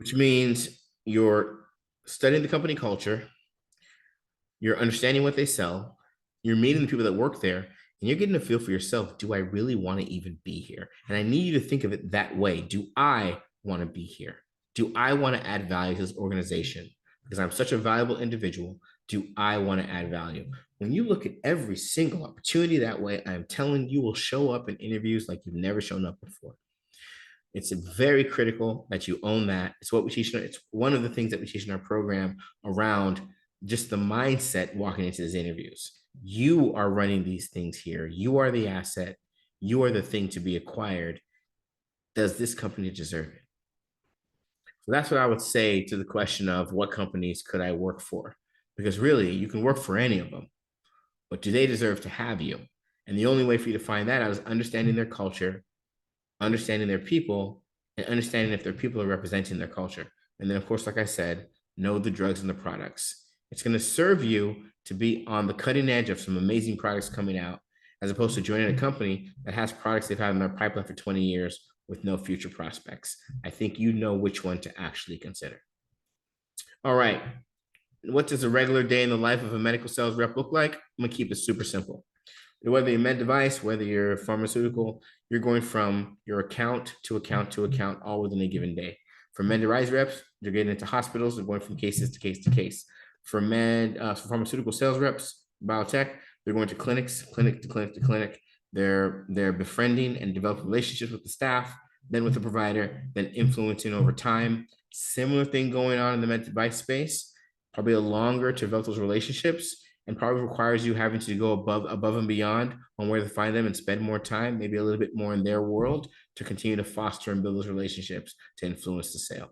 which means you're studying the company culture, you're understanding what they sell, you're meeting the people that work there, and you're getting a feel for yourself. Do I really want to even be here? And I need you to think of it that way. Do I want to be here? Do I want to add value to this organization? Because I'm such a valuable individual. Do I want to add value? When you look at every single opportunity that way, I'm telling you, will show up in interviews like you've never shown up before. It's very critical that you own that. It's what we teach. It's one of the things that we teach in our program around just the mindset walking into these interviews. You are running these things here. You are the asset. You are the thing to be acquired. Does this company deserve it? So that's what I would say to the question of what companies could I work for? Because really, you can work for any of them, but do they deserve to have you? And the only way for you to find that out is understanding their culture, understanding their people, and understanding if their people are representing their culture. And then, of course, like I said, know the drugs and the products. It's going to serve you to be on the cutting edge of some amazing products coming out, as opposed to joining a company that has products they've had in their pipeline for 20 years with no future prospects. I think you know which one to actually consider. All right. What does a regular day in the life of a medical sales rep look like? I'm going to keep it super simple. Whether you're med device, whether you're pharmaceutical, you're going from your account to account to account all within a given day. For med device reps, they're getting into hospitals, they're going from cases to case to case. For pharmaceutical sales reps, biotech, they're going to clinics, clinic to clinic to clinic. They're befriending and developing relationships with the staff, then with the provider, then influencing over time. Similar thing going on in the med device space, probably a longer to develop those relationships, and probably requires you having to go above and beyond on where to find them and spend more time, maybe a little bit more in their world to continue to foster and build those relationships to influence the sale.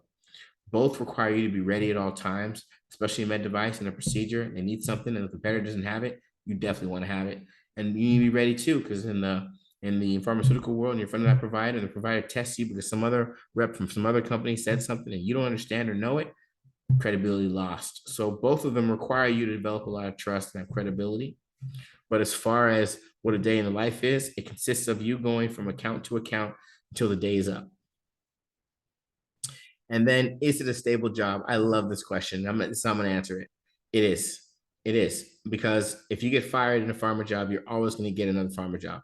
Both require you to be ready at all times, especially in med device and a procedure. They need something and the competitor doesn't have it, you definitely want to have it. And you need to be ready too, because in the pharmaceutical world, and you're in front of that provider, and the provider tests you because some other rep from some other company said something and you don't understand or know it, credibility lost. So both of them require you to develop a lot of trust and credibility. But as far as what a day in the life is, it consists of you going from account to account until the day is up. And then, is it a stable job? I love this question. I'm going to answer it. It is. It is. Because if you get fired in a farmer job, you're always going to get another farmer job.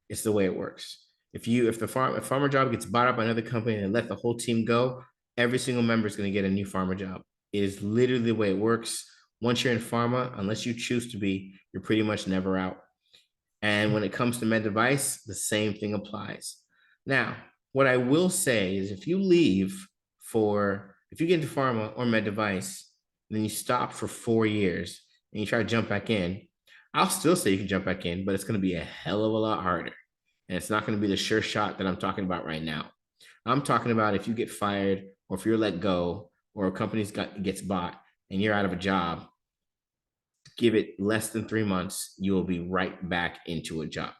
It's the way it works. If the farmer job gets bought up by another company and let the whole team go, every single member is going to get a new farmer job. It is literally the way it works. Once you're in pharma, unless you choose to be, you're pretty much never out. And when it comes to med device, the same thing applies. Now, what I will say is if you get into pharma or med device, then you stop for 4 years and you try to jump back in, I'll still say you can jump back in, but it's going to be a hell of a lot harder. And it's not going to be the sure shot that I'm talking about right now. I'm talking about if you get fired or if you're let go or a company gets bought and you're out of a job, give it less than 3 months, you will be right back into a job.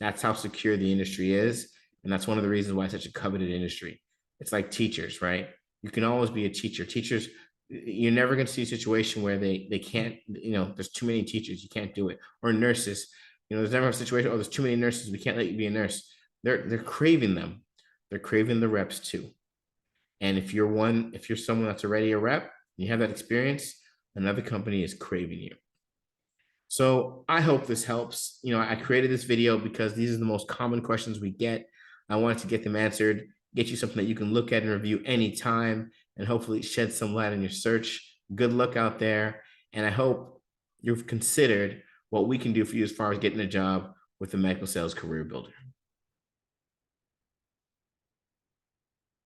That's how secure the industry is. And that's one of the reasons why it's such a coveted industry. It's like teachers, right? You can always be a teacher. Teachers, you're never going to see a situation where they can't, there's too many teachers, you can't do it. Or nurses, there's never a situation, there's too many nurses, we can't let you be a nurse. They're craving them. They're craving the reps too. And if you're someone that's already a rep, you have that experience, another company is craving you. So I hope this helps. I created this video because these are the most common questions we get. I wanted to get them answered, get you something that you can look at and review anytime, and hopefully shed some light on your search. Good luck out there. And I hope you've considered what we can do for you as far as getting a job with the Medical Sales Career Builder.